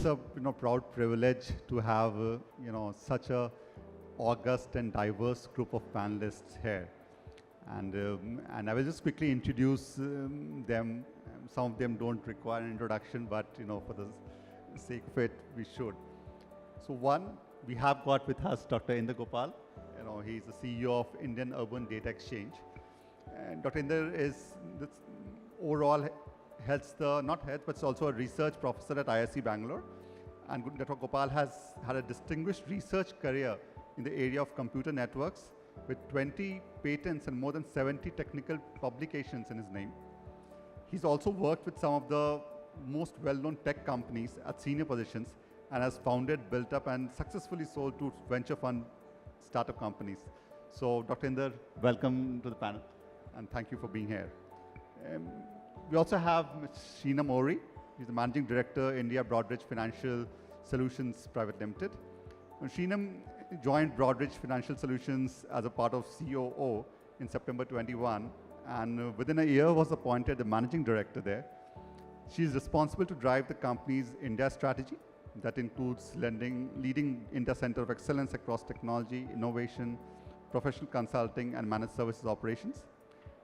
it's a proud privilege to have such a august and diverse group of panelists here, and I will just quickly introduce them. Some of them don't require an introduction, but for the sake of it, we should. So one, we have got with us Dr. Inder Gopal. He's the CEO of Indian Urban Data Exchange. And Dr. Inder is overall not health, but it's also a research professor at IISc Bangalore. And Dr. Gopal has had a distinguished research career in the area of computer networks with 20 patents and more than 70 technical publications in his name. He's also worked with some of the most well-known tech companies at senior positions and has founded, built up, and successfully sold to venture fund startup companies. So, Dr. Inder, welcome to the panel, and thank you for being here. We also have Sheenam Ohrie. He's the Managing Director, India Broadridge Financial Solutions Private Limited. Sheenam joined Broadridge Financial Solutions as a part of COO in September 21, and within a year was appointed the Managing Director there. She is responsible to drive the company's India strategy. That includes leading India Center of Excellence across technology, innovation, professional consulting, and managed services operations.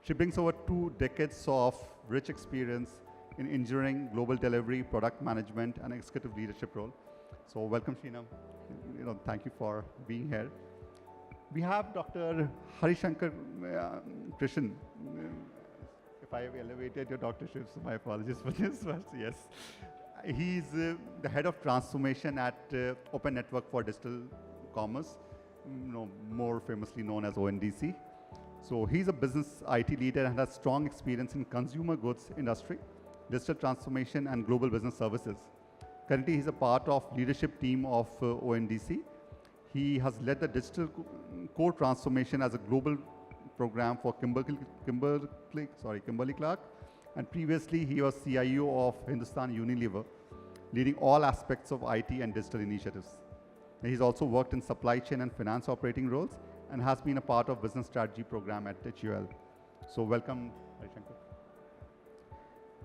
She brings over 2 decades of rich experience in engineering, global delivery, product management, and executive leadership role. So welcome, Sheenam. Thank you for being here. We have Dr. Harishankar Krishan. If I have elevated your doctorship, so my apologies for this, but yes. He's the head of transformation at Open Network for Digital Commerce, more famously known as ONDC. So he's a business IT leader and has strong experience in consumer goods industry, digital transformation, and global business services. Currently, he's a part of leadership team of ONDC. He has led the digital core transformation as a global program for Kimberly-Clark, and previously he was CIO of Hindustan Unilever, leading all aspects of IT and digital initiatives. And he's also worked in supply chain and finance operating roles and has been a part of business strategy program at HUL. So welcome, Harishankar.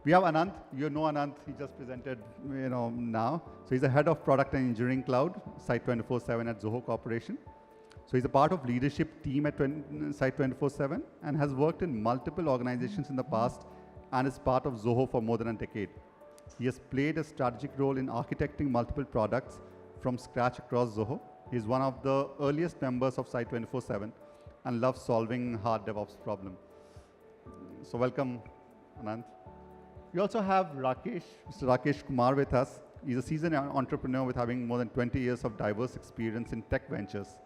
We have Ananth. You know Ananth. He just presented, now. So he's the head of product and engineering cloud, Site 24/7 at Zoho Corporation. So he's a part of leadership team at Site 24/7 and has worked in multiple organizations in the past and is part of Zoho for more than a decade. He has played a strategic role in architecting multiple products from scratch across Zoho. He is one of the earliest members of Site 24/7 and loves solving hard DevOps problems. So welcome, Ananth. We also have Rakesh, Mr. Rakesh Kumar with us. He's a seasoned entrepreneur with having more than 20 years of diverse experience in tech ventures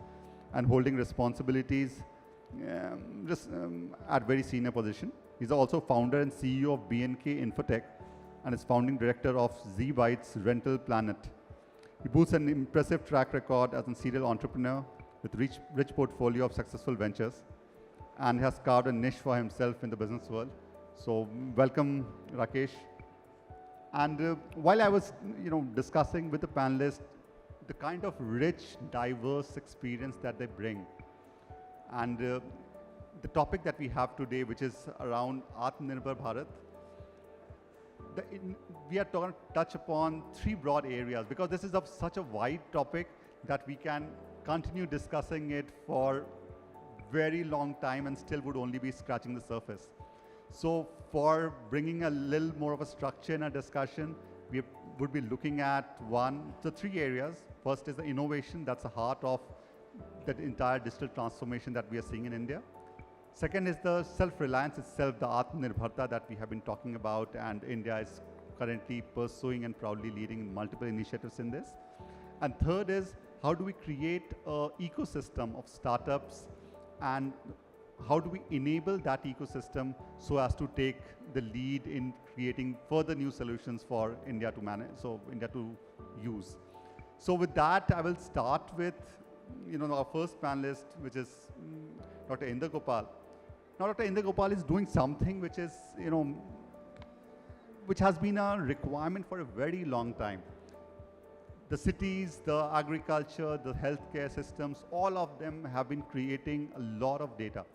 and holding responsibilities at very senior position. He's also founder and CEO of B&K Infotech and is founding director of Z-Bytes Rental Planet. He boasts an impressive track record as a serial entrepreneur with rich portfolio of successful ventures and has carved a niche for himself in the business world. So welcome, Rakesh. And while I was discussing with the panelists the kind of rich, diverse experience that they bring, and the topic that we have today, which is around Atmanirbhar Bharat, we are going to touch upon 3 broad areas because this is of such a wide topic that we can continue discussing it for very long time and still would only be scratching the surface. So for bringing a little more of a structure in our discussion, we would be looking at the 3 areas. First is the innovation, that's the heart of that entire digital transformation that we are seeing in India. Second is the self-reliance itself, the Atmanirbharta that we have been talking about, and India is currently pursuing and proudly leading multiple initiatives in this. And third is, how do we create an ecosystem of startups, and how do we enable that ecosystem so as to take the lead in creating further new solutions for India to manage, so India to use. So with that, I will start with our first panelist, which is Dr. Inder Gopal. Now, Dr. Inder Gopal is doing something which is, which has been a requirement for a very long time. The cities, the agriculture, the healthcare systems, all of them have been creating a lot of data.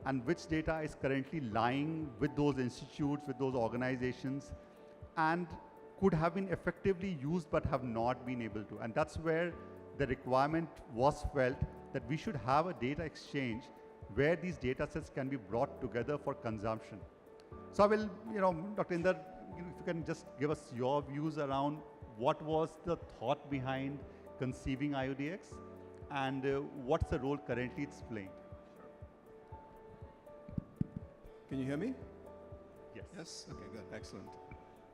And which data is currently lying with those institutes, with those organizations, and could have been effectively used but have not been able to. And that's where the requirement was felt that we should have a data exchange where these data sets can be brought together for consumption. So I will, Dr. Inder, if you can just give us your views around what was the thought behind conceiving IUDX and what's the role currently it's playing. Can you hear me? Yes. Yes? Okay, good. Excellent.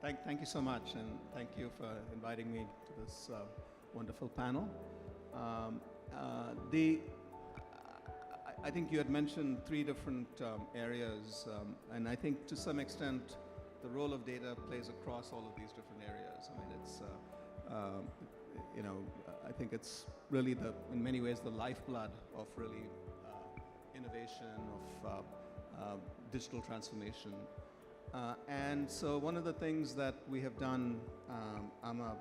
Thank you so much, and thank you for inviting me to this wonderful panel. I think you had mentioned 3 different areas, and I think to some extent the role of data plays across all of these different areas. I mean, it's, I think it's really in many ways the lifeblood of really innovation, of digital transformation. And so one of the things that we have done, I'm a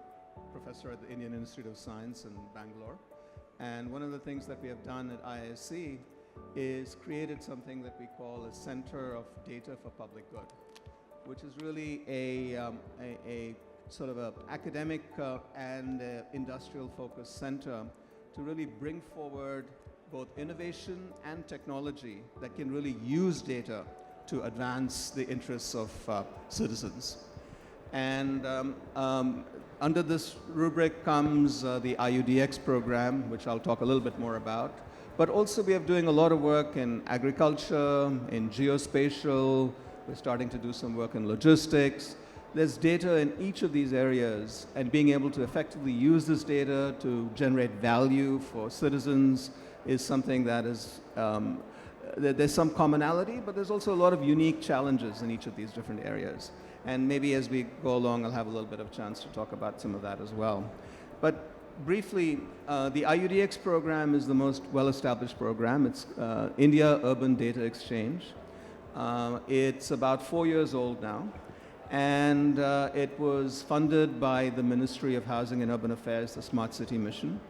professor at the Indian Institute of Science in Bangalore, and one of the things that we have done at IISc is created something that we call a Center of Data for Public Good, which is really a sort of a academic and industrial focused center to really bring forward both innovation and technology that can really use data to advance the interests of citizens. And under this rubric comes the IUDX program, which I'll talk a little bit more about. But also we are doing a lot of work in agriculture, in geospatial. We're starting to do some work in logistics. There's data in each of these areas, and being able to effectively use this data to generate value for citizens is something that is, there's some commonality, but there's also a lot of unique challenges in each of these different areas. And maybe as we go along, I'll have a little bit of a chance to talk about some of that as well. But briefly, the IUDX program is the most well-established program. It's India Urban Data Exchange. It's about 4 years old now. And it was funded by the Ministry of Housing and Urban Affairs, the Smart City Mission.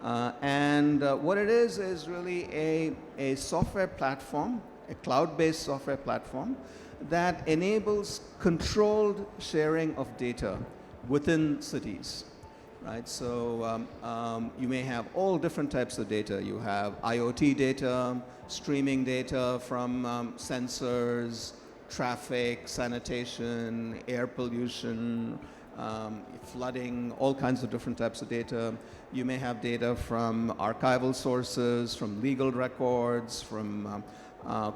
And what it is really a software platform, a cloud-based software platform that enables controlled sharing of data within cities, right? So you may have all different types of data. You have IoT data, streaming data from sensors, traffic, sanitation, air pollution, flooding, all kinds of different types of data. You may have data from archival sources, from legal records, from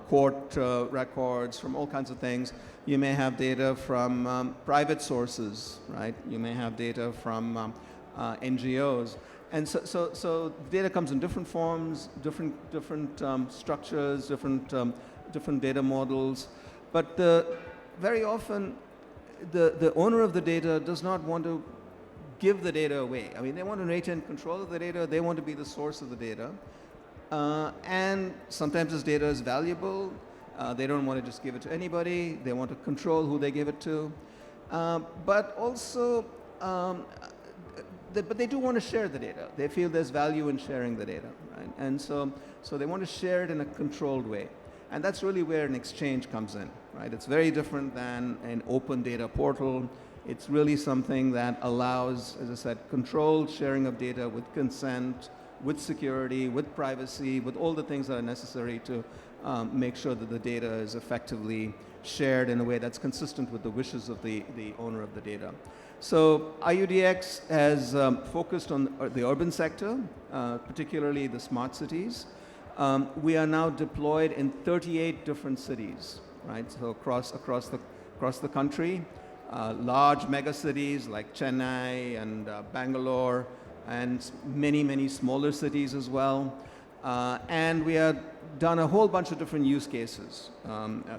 court records, from all kinds of things. You may have data from private sources, right? You may have data from NGOs. And so data comes in different forms, different structures, different data models. But very often, the owner of the data does not want to give the data away. I mean, they want to retain control of the data. They want to be the source of the data. And sometimes this data is valuable. They don't want to just give it to anybody. They want to control who they give it to. But also, but they do want to share the data. They feel there's value in sharing the data, right? And so they want to share it in a controlled way. And that's really where an exchange comes in, right? It's very different than an open data portal. It's really something that allows, as I said, controlled sharing of data with consent, with security, with privacy, with all the things that are necessary to make sure that the data is effectively shared in a way that's consistent with the wishes of the owner of the data. So IUDX has focused on the urban sector, particularly the smart cities. We are now deployed in 38 different cities, right? So across the country, large mega cities like Chennai and Bangalore, and many smaller cities as well. And we have done a whole bunch of different use cases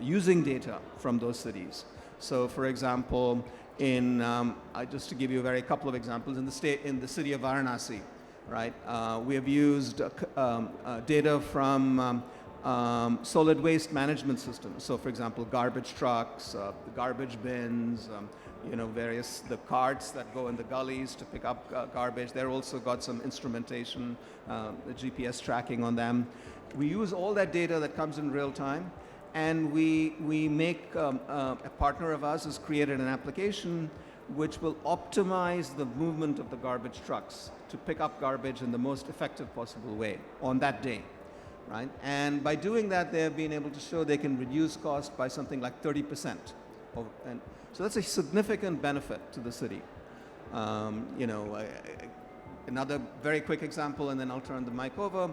using data from those cities. So, for example, just to give you a couple of examples, in the city of Varanasi, right? We have used data from solid waste management systems. So, for example, garbage trucks, garbage bins, the carts that go in the gullies to pick up garbage. They're also got some instrumentation, the GPS tracking on them. We use all that data that comes in real time, and we make a partner of ours has created an application which will optimize the movement of the garbage trucks to pick up garbage in the most effective possible way on that day, right? And by doing that, they have been able to show they can reduce cost by something like 30%. And so that's a significant benefit to the city. Another very quick example, and then I'll turn the mic over.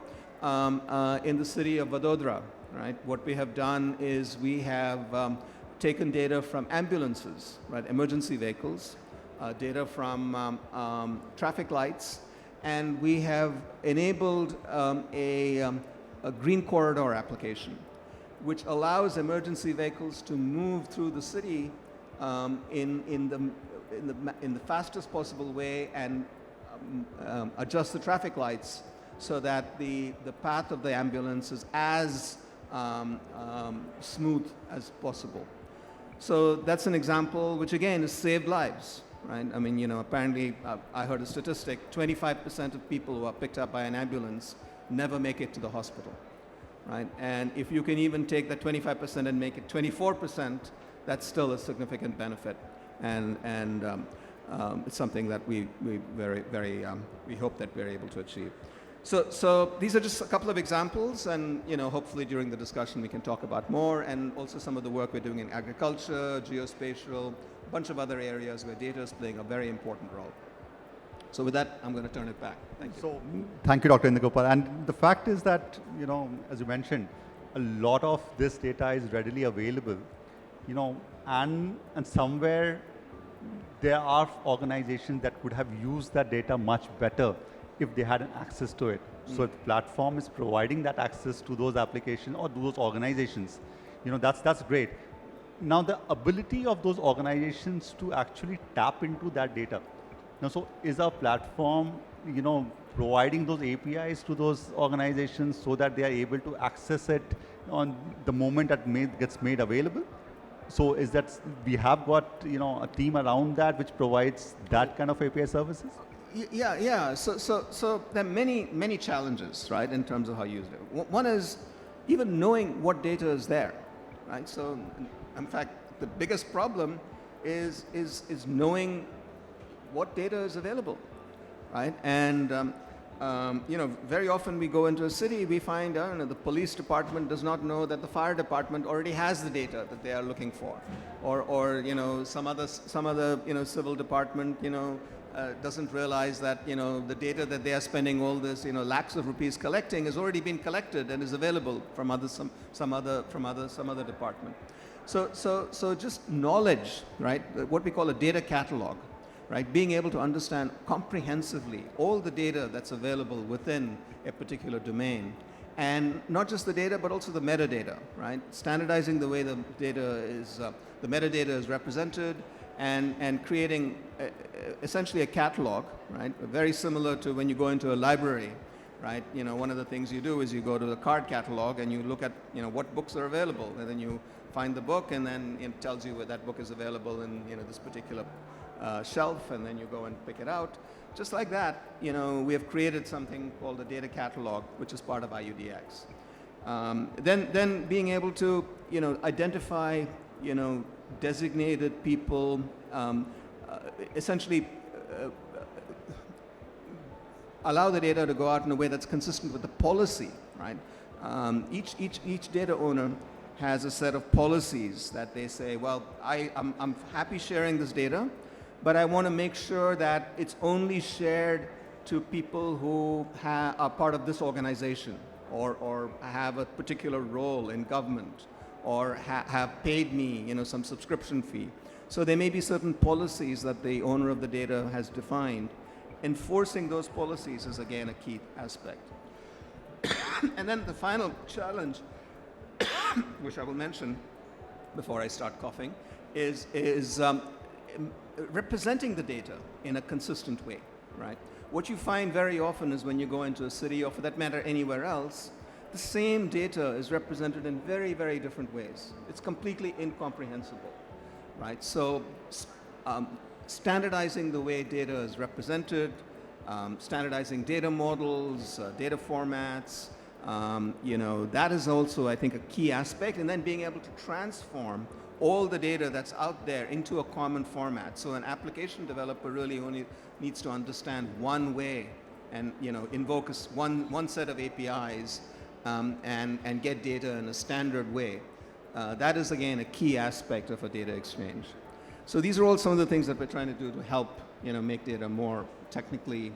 In the city of Vadodara, right? What we have done is we have taken data from ambulances, right? Emergency vehicles, data from traffic lights, and we have enabled a green corridor application, which allows emergency vehicles to move through the city in the fastest possible way and adjust the traffic lights so that the path of the ambulance is as smooth as possible. So that's an example which again has saved lives, right? I mean, apparently I heard a statistic, 25% of people who are picked up by an ambulance never make it to the hospital, right? And if you can even take that 25% and make it 24%, that's still a significant benefit. And it's something that we hope that we're able to achieve. So these are just a couple of examples, and hopefully during the discussion we can talk about more, and also some of the work we're doing in agriculture, geospatial, a bunch of other areas where data is playing a very important role. So with that, I'm going to turn it back. Thank you. So thank you, Dr. Inder Gopal. And the fact is that, as you mentioned, a lot of this data is readily available, and somewhere there are organizations that could have used that data much better if they had an access to it. So if the platform is providing that access to those applications or to those organizations, that's great. Now the ability of those organizations to actually tap into that data. So is our platform, providing those APIs to those organizations so that they are able to access it on the moment that gets made available? So is that we have got a team around that which provides that kind of API services? Yeah. So there are many challenges, right, in terms of how you use it. One is even knowing what data is there, right? So in fact, the biggest problem is knowing what data is available, right? And very often we go into a city, we find the police department does not know that the fire department already has the data that they are looking for, or some other civil department doesn't realize that the data that they are spending all this lakhs of rupees collecting has already been collected and is available from some other department. So just knowledge, right? What we call a data catalog. Right, being able to understand comprehensively all the data that's available within a particular domain, and not just the data, but also the metadata. Right, standardizing the way the metadata is represented, and creating essentially a catalog. Right, very similar to when you go into a library. Right, one of the things you do is you go to the card catalog and you look at what books are available, and then you find the book, and then it tells you where that book is available in this particular shelf, and then you go and pick it out. Just like that, we have created something called a data catalog, which is part of IUDX. Then being able to, identify, designated people, essentially allow the data to go out in a way that's consistent with the policy, right? Each data owner has a set of policies that they say, well, I'm happy sharing this data, but I want to make sure that it's only shared to people who are part of this organization, or have a particular role in government, or have paid me some subscription fee. So there may be certain policies that the owner of the data has defined. Enforcing those policies is again a key aspect. And then the final challenge, which I will mention before I start coughing, is representing the data in a consistent way, right? What you find very often is when you go into a city, or for that matter anywhere else, the same data is represented in very, very different ways. It's completely incomprehensible, right? So standardizing the way data is represented, standardizing data models, data formats, that is also, I think, a key aspect. And then being able to transform all the data that's out there into a common format. So an application developer really only needs to understand one way and invoke one set of APIs and get data in a standard way. That is, again, a key aspect of a data exchange. So these are all some of the things that we're trying to do to help make data more technically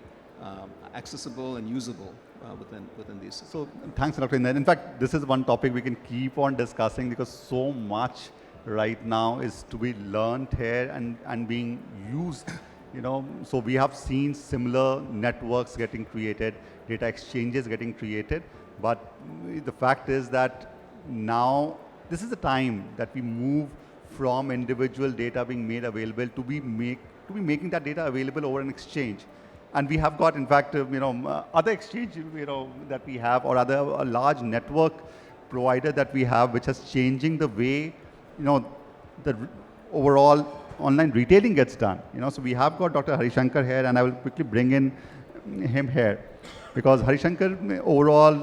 accessible and usable within these systems. So thanks, Dr. Inder. In fact, this is one topic we can keep on discussing because so much right now is to be learned here and being used. So we have seen similar networks getting created, data exchanges getting created, but the fact is that now this is the time that we move from individual data being made available to be making that data available over an exchange. And we have got, in fact, other exchange, that we have, or a large network provider that we have, which is changing the way, the overall online retailing gets done. So we have got Dr. Harishankar here, and I will quickly bring in him here, because Harishankar overall,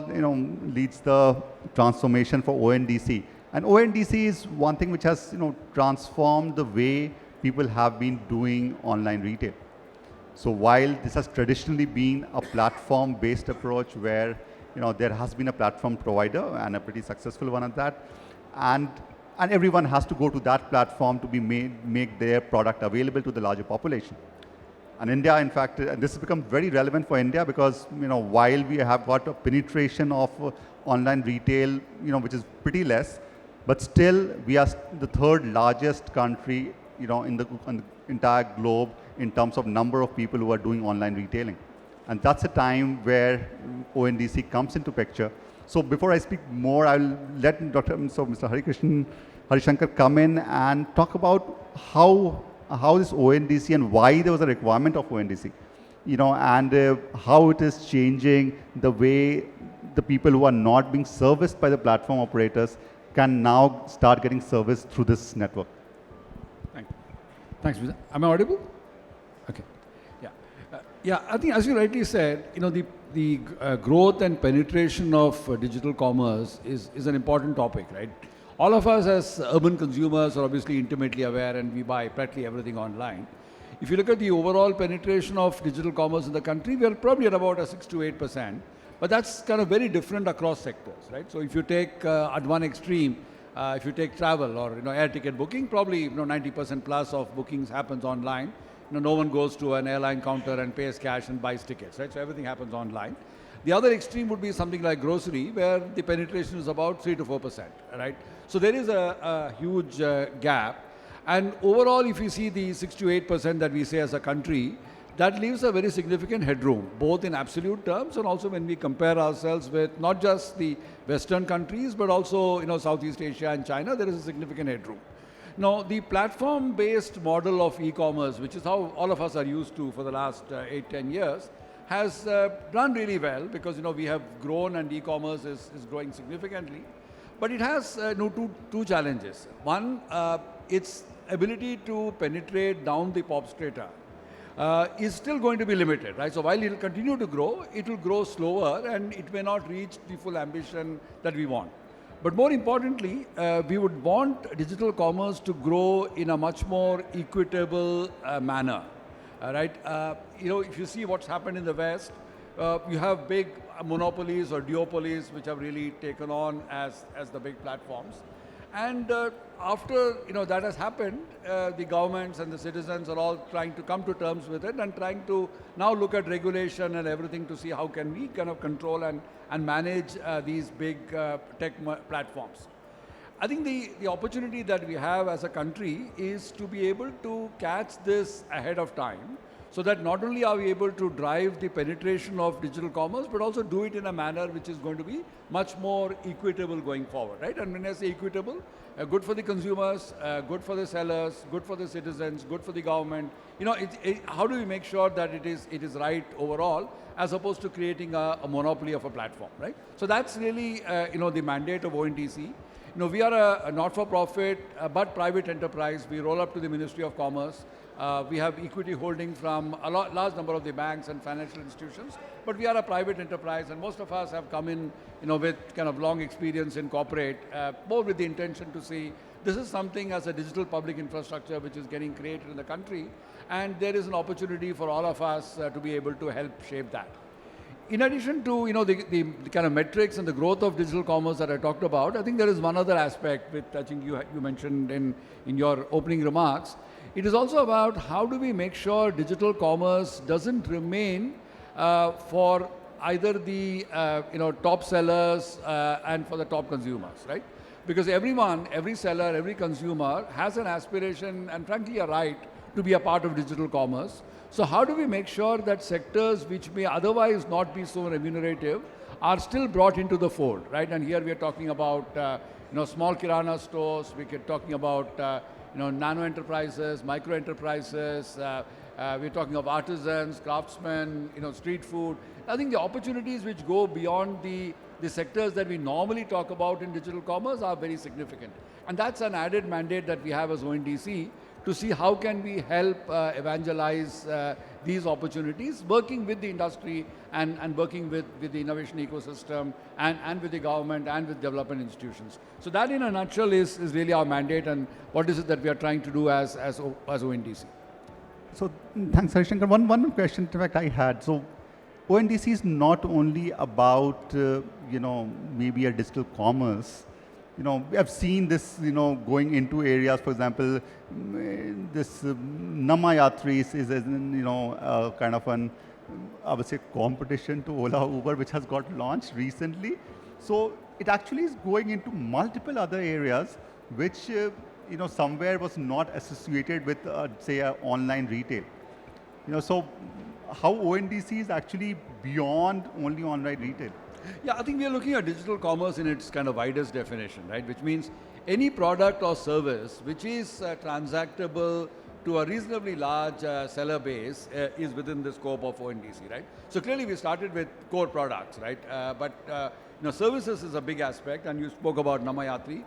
leads the transformation for ONDC. And ONDC is one thing which has, transformed the way people have been doing online retail. So while this has traditionally been a platform-based approach where, there has been a platform provider and a pretty successful one at that, and everyone has to go to that platform to be make their product available to the larger population. And India, in fact, this has become very relevant for India because, while we have got a penetration of online retail, which is pretty less, but still we are the third largest country, in the entire globe in terms of number of people who are doing online retailing. And that's a time where ONDC comes into picture. So before I speak more, I'll let Mr. Harishankar come in and talk about how this ONDC and why there was a requirement of ONDC, and how it is changing the way the people who are not being serviced by the platform operators can now start getting service through this network. Thank you. Thanks, Vijay. Am I audible? Okay. Yeah, I think as you rightly said, the growth and penetration of digital commerce is an important topic, right? All of us as urban consumers are obviously intimately aware, and we buy practically everything online. If you look at the overall penetration of digital commerce in the country, we are probably at about a 6 to 8%, but that's kind of very different across sectors, right? So if you take at one extreme, if you take travel or air ticket booking, probably 90% plus of bookings happens online. No one goes to an airline counter and pays cash and buys tickets, right? So everything happens online. The other extreme would be something like grocery, where the penetration is about 3 to 4%, right? So there is a huge gap. And overall, if you see the 6 to 8% that we say as a country, that leaves a very significant headroom, both in absolute terms and also when we compare ourselves with not just the Western countries, but also Southeast Asia and China, there is a significant headroom. Now, the platform-based model of e-commerce, which is how all of us are used to for the last 8-10 years, has done really well because we have grown and e-commerce is growing significantly. But it has two challenges. One, its ability to penetrate down the pop strata is still going to be limited, right? So while it will continue to grow, it will grow slower and it may not reach the full ambition that we want. But more importantly, we would want digital commerce to grow in a much more equitable manner, right? If you see what's happened in the West, you have big monopolies or duopolies which have really taken on as the big platforms. And after that has happened, the governments and the citizens are all trying to come to terms with it and trying to now look at regulation and everything to see how can we kind of control and manage these big tech platforms. I think the opportunity that we have as a country is to be able to catch this ahead of time, so that not only are we able to drive the penetration of digital commerce, but also do it in a manner which is going to be much more equitable going forward, right? And when I say equitable, good for the consumers, good for the sellers, good for the citizens, good for the government. How do we make sure that it is right overall, as opposed to creating a monopoly of a platform, right? So that's really, the mandate of ONDC. we are a not-for-profit but private enterprise. We roll up to the Ministry of Commerce. We have equity holding from a large number of the banks and financial institutions, but we are a private enterprise, and most of us have come in, with kind of long experience in corporate, more with the intention to see this is something as a digital public infrastructure which is getting created in the country, and there is an opportunity for all of us to be able to help shape that. In addition to the kind of metrics and the growth of digital commerce that I talked about, I think there is one other aspect which I think you mentioned in your opening remarks. It is also about how do we make sure digital commerce doesn't remain for either the top sellers and for the top consumers, right? Because every seller, every consumer has an aspiration and frankly a right to be a part of digital commerce. So how do we make sure that sectors which may otherwise not be so remunerative are still brought into the fold, right? And here we are talking about small kirana stores. We are talking about nano enterprises, micro enterprises. We're talking of artisans, craftsmen, street food. I think the opportunities which go beyond the sectors that we normally talk about in digital commerce are very significant. And that's an added mandate that we have as ONDC to see how can we help evangelize these opportunities, working with the industry and working with the innovation ecosystem and with the government and with development institutions. So that in a nutshell is really our mandate and what is it that we are trying to do as ONDC. So thanks, Harishankar. One question, in fact, I had. So ONDC is not only about, maybe a digital commerce. We have seen this, going into areas, for example, this Namayatris is, kind of an, I would say, competition to Ola, Uber, which has got launched recently. So it actually is going into multiple other areas, which, somewhere was not associated with, say, online retail. So how ONDC is actually beyond only online retail? Yeah, I think we are looking at digital commerce in its kind of widest definition, right? Which means any product or service which is transactable to a reasonably large seller base is within the scope of ONDC, right? So clearly we started with core products, right? But services is a big aspect, and you spoke about Namayatri,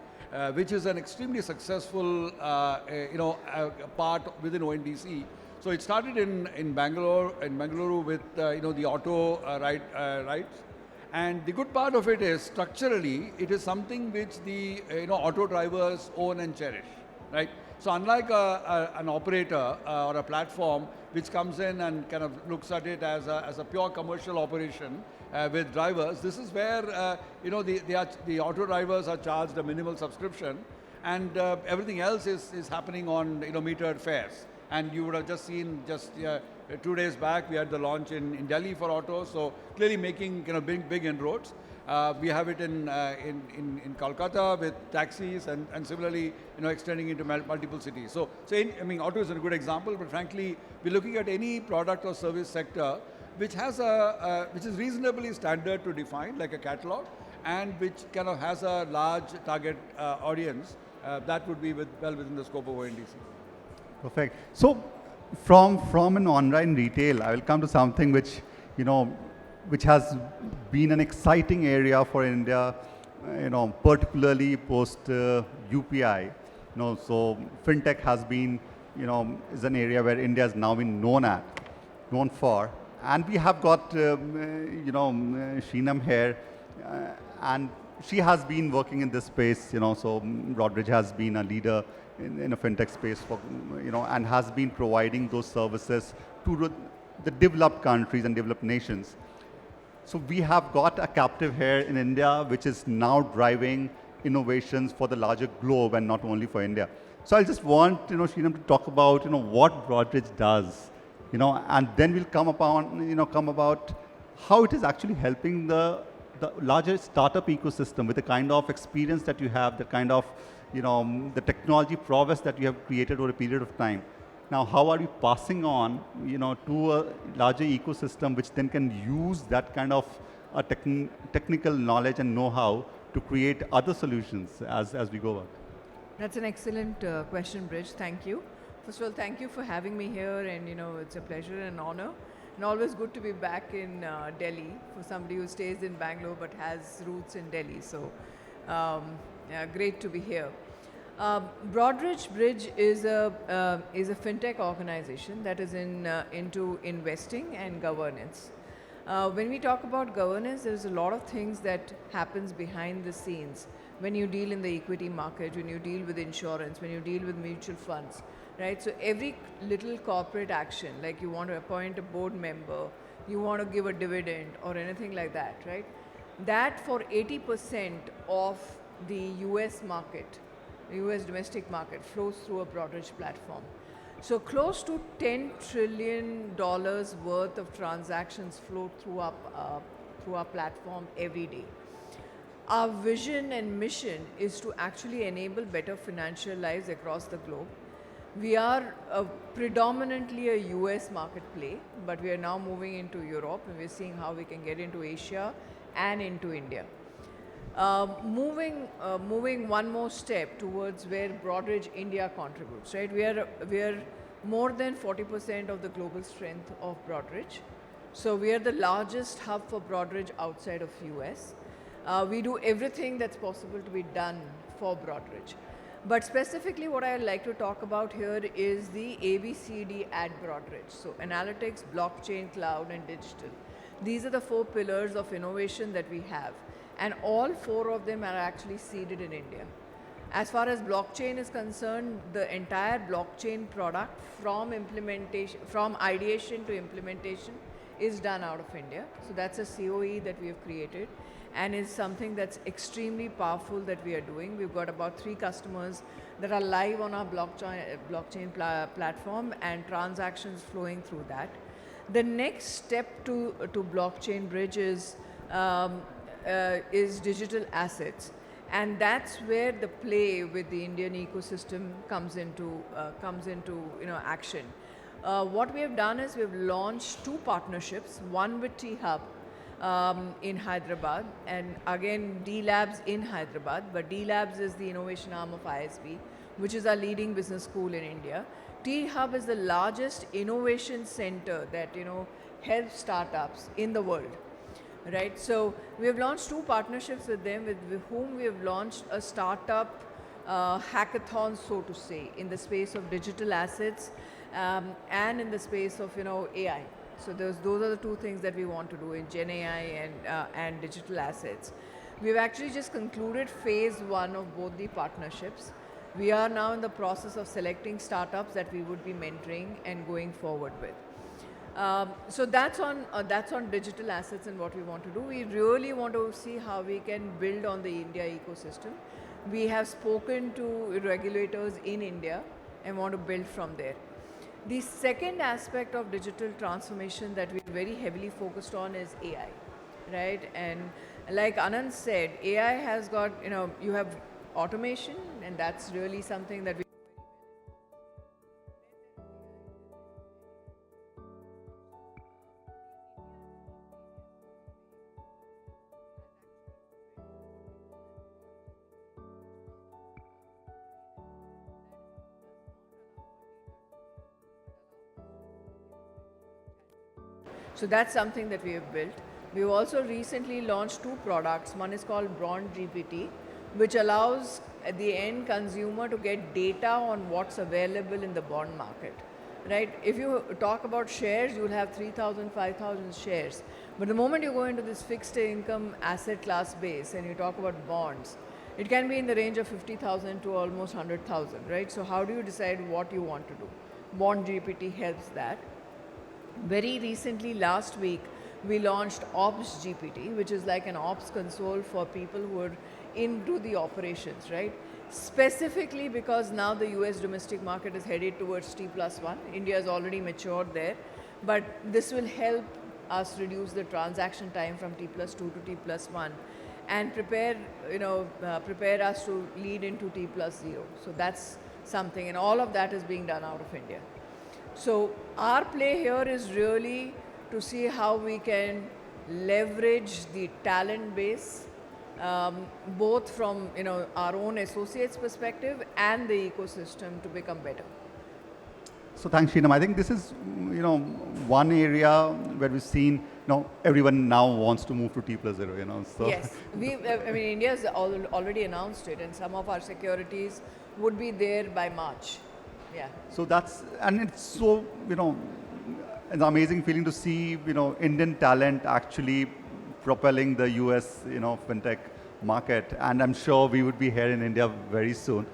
which is an extremely successful part within ONDC. So it started in Bangalore with the auto rides. And the good part of it is, structurally, it is something which the auto drivers own and cherish, right? So unlike an operator or a platform which comes in and kind of looks at it as a pure commercial operation with drivers, this is where the auto drivers are charged a minimal subscription, and everything else is happening on metered fares. And you would have just seen 2 days back, we had the launch in Delhi for autos, so clearly making big inroads. We have it in Kolkata with taxis, and similarly extending into multiple cities. So auto is a good example, but frankly, we're looking at any product or service sector which has which is reasonably standard to define, like a catalog, and which kind of has a large target audience. That would be well within the scope of ONDC. Perfect. So from an online retail, I will come to something which, which has been an exciting area for India, particularly post UPI. So fintech has been, is an area where India has now been known for. And we have got, Sheenam here, and she has been working in this space, so Broadridge has been a leader in a fintech space for, and has been providing those services to the developed countries and developed nations. So we have got a captive here in India, which is now driving innovations for the larger globe and not only for India. So I just want, Sheenam to talk about, what Broadridge does, and then we'll come about how it is actually helping the larger startup ecosystem with the kind of experience that you have, the kind of the technology prowess that you have created over a period of time. Now, how are you passing on, to a larger ecosystem which then can use that kind of technical knowledge and know-how to create other solutions as we go on? That's an excellent question, Brij. Thank you. First of all, thank you for having me here, and it's a pleasure and honor. And always good to be back in Delhi for somebody who stays in Bangalore but has roots in Delhi. So Great to be here. Broadridge Bridge is a fintech organization that is into investing and governance. When we talk about governance, there's a lot of things that happens behind the scenes when you deal in the equity market, when you deal with insurance, when you deal with mutual funds, right? So every little corporate action, like you want to appoint a board member, you want to give a dividend or anything like that, right? That for 80% of the US market, the US domestic market, flows through a Broadridge platform. So close to $10 trillion worth of transactions flow through our platform every day. Our vision and mission is to actually enable better financial lives across the globe. We are predominantly a US market play, but we are now moving into Europe, and we're seeing how we can get into Asia and into India. Moving one more step towards where Broadridge India contributes, right? We are more than 40% of the global strength of Broadridge. So we are the largest hub for Broadridge outside of US. We do everything that's possible to be done for Broadridge. But specifically what I'd like to talk about here is the ABCD at Broadridge. So analytics, blockchain, cloud, and digital. These are the 4 pillars of innovation that we have. And all 4 of them are actually seeded in India. As far as blockchain is concerned, the entire blockchain product from ideation to implementation is done out of India. So that's a COE that we have created, and is something that's extremely powerful that we are doing. We've got about 3 customers that are live on our blockchain platform, and transactions flowing through that. The next step to blockchain bridge is digital assets, and that's where the play with the Indian ecosystem comes into action. What we have done is we've launched 2 partnerships, one with T-Hub in Hyderabad, and again D-Labs in Hyderabad, but D-Labs is the innovation arm of ISB, which is our leading business school in India. T-Hub is the largest innovation center that helps startups in the world. Right, so we have launched 2 partnerships with them, with whom we have launched a startup hackathon, so to say, in the space of digital assets and in the space of AI. So those are the 2 things that we want to do in Gen AI and digital assets. We've actually just concluded phase 1 of both the partnerships. We are now in the process of selecting startups that we would be mentoring and going forward with. So that's on digital assets and what we want to do. We really want to see how we can build on the India ecosystem. We have spoken to regulators in India and want to build from there. The second aspect of digital transformation that we're very heavily focused on is AI, right? And like Ananth said, AI has got, you have automation, and that's really something that we So that's something that we have built. We've also recently launched 2 products. One is called Bond GPT, which allows the end consumer to get data on what's available in the bond market. Right? If you talk about shares, you'll have 3,000, 5,000 shares. But the moment you go into this fixed income asset class base and you talk about bonds, it can be in the range of 50,000 to almost 100,000, right? So how do you decide what you want to do? Bond GPT helps that. Very recently, last week, we launched Ops GPT, which is like an ops console for people who are into the operations, right? Specifically because now the US domestic market is headed towards T+1. India has already matured there, but this will help us reduce the transaction time from T+2 to T+1 and prepare us to lead into T+0. So that's something, and all of that is being done out of India. So our play here is really to see how we can leverage the talent base, both from our own associates' perspective and the ecosystem to become better. So thanks, Sheenam. I think this is one area where we've seen everyone now wants to move to T+0, so. Yes, India has already announced it, and some of our securities would be there by March. Yeah. So and it's so, an amazing feeling to see, Indian talent actually propelling the US, fintech market. And I'm sure we would be here in India very soon.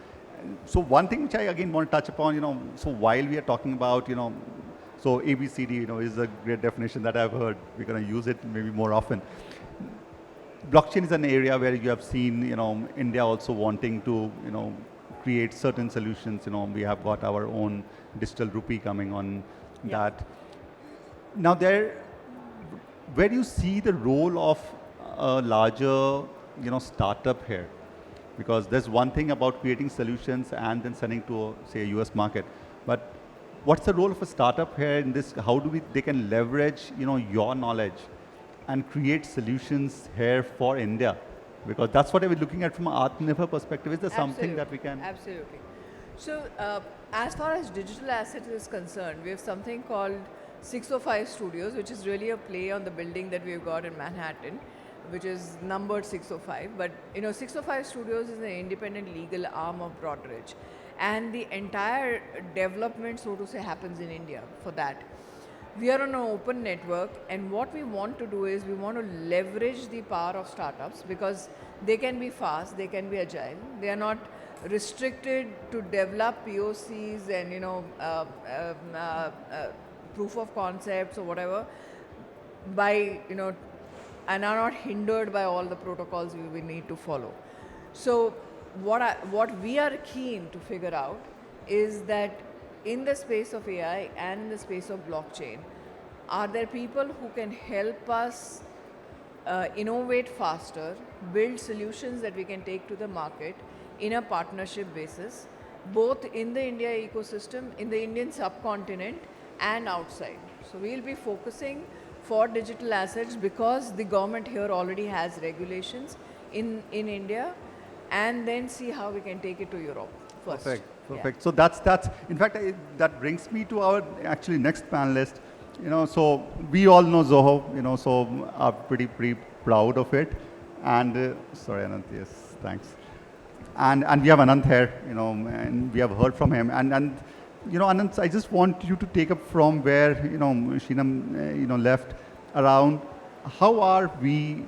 So one thing which I again want to touch upon, so while we are talking about, so ABCD, is a great definition that I've heard. We're going to use it maybe more often. Blockchain is an area where you have seen, India also wanting to, create certain solutions. We have got our own digital rupee coming on that. Now where do you see the role of a larger, startup here? Because there's one thing about creating solutions and then sending to, say, a US market. But what's the role of a startup here in this? How do they can leverage, your knowledge and create solutions here for India? Because that's what I was looking at from an Atmanirbhar perspective. Is there something that we can? Absolutely. So as far as digital assets is concerned, we have something called 605 Studios, which is really a play on the building that we've got in Manhattan, which is numbered 605. But 605 Studios is an independent legal arm of Broadridge. And the entire development, so to say, happens in India for that. We are on an open network, and what we want to do is we want to leverage the power of startups because they can be fast, they can be agile. They are not restricted to develop POCs and proof of concepts or whatever by and are not hindered by all the protocols we need to follow. So what we are keen to figure out is that in the space of AI and in the space of blockchain, are there people who can help us innovate faster, build solutions that we can take to the market in a partnership basis, both in the India ecosystem, in the Indian subcontinent and outside. So we'll be focusing for digital assets because the government here already has regulations in India, and then see how we can take it to Europe first. Perfect. Yeah. So that's in fact that brings me to our actually next panelist. So we all know Zoho, so are pretty proud of it. And sorry, Ananth, yes, thanks. And we have Ananth here, and we have heard from him. And Ananth, I just want you to take up from where Sheenam left around how are we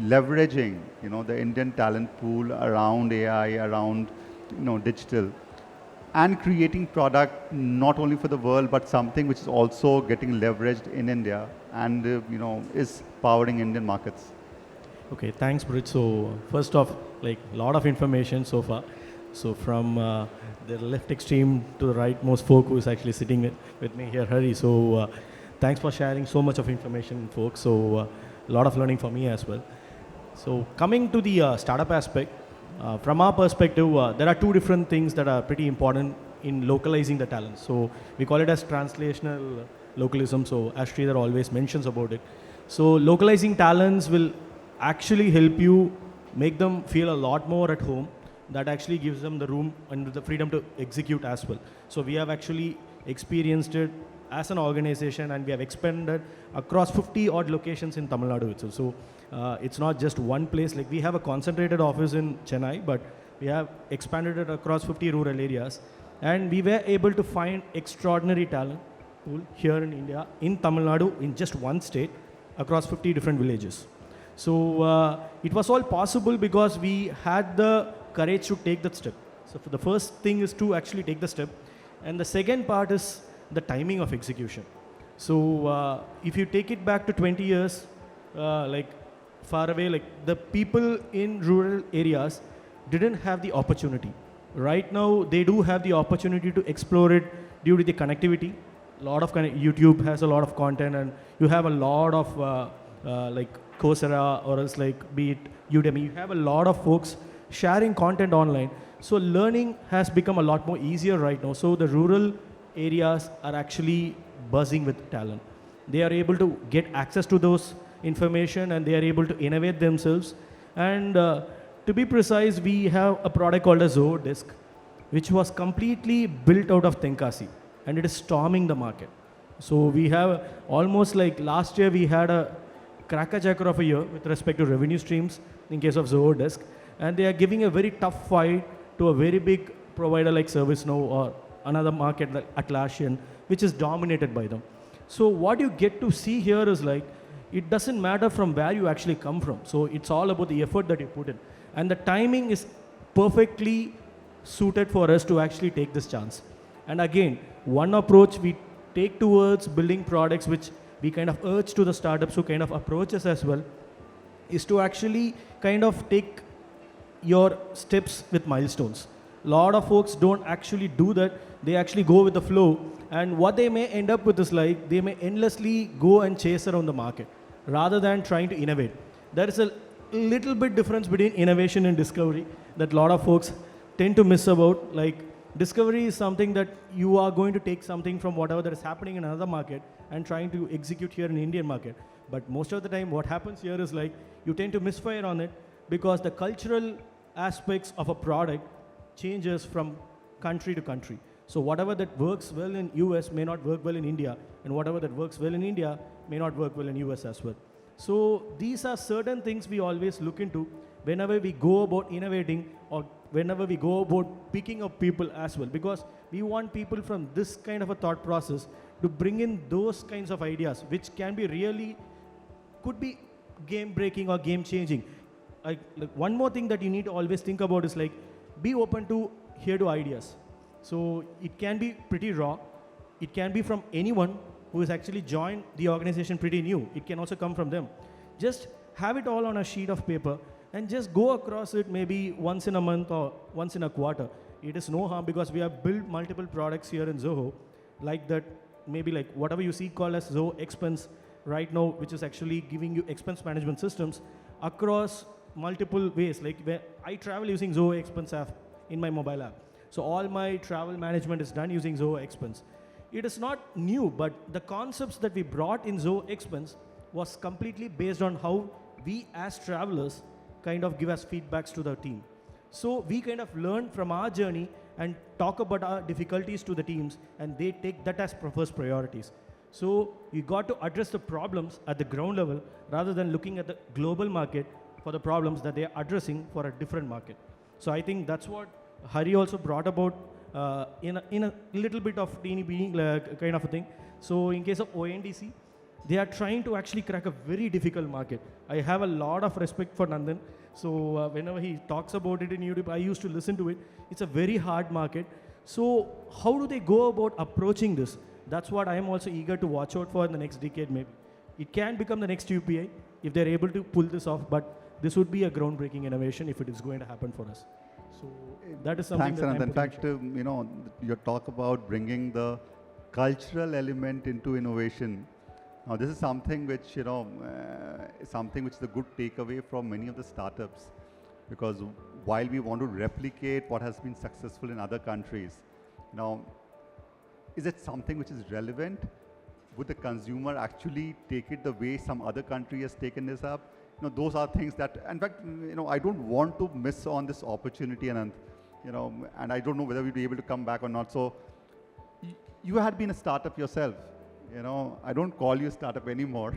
leveraging the Indian talent pool around AI, around digital, and creating product not only for the world but something which is also getting leveraged in India and is powering Indian markets. Okay, thanks, Bridge. So first off, a lot of information so far. So from the left extreme to the rightmost folk who is actually sitting with me here, Hari. So thanks for sharing so much of information, folks. So a lot of learning for me as well. So coming to the startup aspect, from our perspective, there are two different things that are pretty important in localizing the talent. So we call it as translational localism. So as Sridhar always mentions about it. So localizing talents will actually help you make them feel a lot more at home. That actually gives them the room and the freedom to execute as well. So we have actually experienced it as an organization, and we have expanded across 50 odd locations in Tamil Nadu itself. So it's not just one place. We have a concentrated office in Chennai, but we have expanded it across 50 rural areas. And we were able to find extraordinary talent pool here in India, in Tamil Nadu, in just one state, across 50 different villages. So it was all possible because we had the courage to take that step. So the first thing is to actually take the step. And the second part is the timing of execution. So if you take it back to 20 years, far away, the people in rural areas didn't have the opportunity. Right now, they do have the opportunity to explore it due to the connectivity. A lot of YouTube has a lot of content, and you have a lot of Coursera or else be it Udemy. You have a lot of folks sharing content online. So learning has become a lot more easier right now. So the rural areas are actually buzzing with talent. They are able to get access to those information, and they are able to innovate themselves. And to be precise, we have a product called a Zoho Disk, which was completely built out of Tenkasi, and it is storming the market. So we have almost like last year we had a crackerjacker of a year with respect to revenue streams in case of Zoho Desk, and they are giving a very tough fight to a very big provider like ServiceNow or another market like Atlassian, which is dominated by them. So what you get to see here is like, it doesn't matter from where you actually come from. So it's all about the effort that you put in. And the timing is perfectly suited for us to actually take this chance. And again, one approach we take towards building products, which we kind of urge to the startups who kind of approach us as well, is to actually kind of take your steps with milestones. A lot of folks don't actually do that. They actually go with the flow. And what they may end up with is like, they may endlessly go and chase around the market rather than trying to innovate. There is a little bit difference between innovation and discovery that a lot of folks tend to miss about. Like, discovery is something that you are going to take something from whatever that is happening in another market and trying to execute here in the Indian market. But most of the time what happens here is like, you tend to misfire on it because the cultural aspects of a product changes from country to country. So whatever that works well in US may not work well in India, and whatever that works well in India may not work well in US as well. So these are certain things we always look into whenever we go about innovating or whenever we go about picking up people as well, because we want people from this kind of a thought process to bring in those kinds of ideas which can be really, could be game breaking or game changing. Like one more thing that you need to always think about is like, be open to hear to ideas. So it can be pretty raw. It can be from anyone who has actually joined the organization pretty new. It can also come from them. Just have it all on a sheet of paper and just go across it maybe once in a month or once in a quarter. It is no harm because we have built multiple products here in Zoho, like that, maybe like whatever you see called as Zoho Expense right now, which is actually giving you expense management systems across multiple ways. Like where I travel using Zoho Expense app in my mobile app. So all my travel management is done using Zoho Expense. It is not new, but the concepts that we brought in Zoho Expense was completely based on how we as travelers kind of give us feedbacks to the team. So we kind of learn from our journey and talk about our difficulties to the teams, and they take that as first priorities. So you got to address the problems at the ground level rather than looking at the global market for the problems that they are addressing for a different market. So I think that's what Hari also brought about in a little bit of teeny being kind of a thing. So in case of ONDC, they are trying to actually crack a very difficult market. I have a lot of respect for Nandan. So whenever he talks about it in YouTube, I used to listen to it. It's a very hard market. So how do they go about approaching this? That's what I am also eager to watch out for in the next decade maybe. It can become the next UPI if they're able to pull this off, but this would be a groundbreaking innovation if it is going to happen for us. So that is something. Thanks, Ananth. In fact, your talk about bringing the cultural element into innovation. Now, this is something which, is something which is a good takeaway from many of the startups, because while we want to replicate what has been successful in other countries, is it something which is relevant? Would the consumer actually take it the way some other country has taken this up? Those are things that, in fact, I don't want to miss on this opportunity, Ananth, and I don't know whether we'll be able to come back or not. So you had been a startup yourself. I don't call you a startup anymore,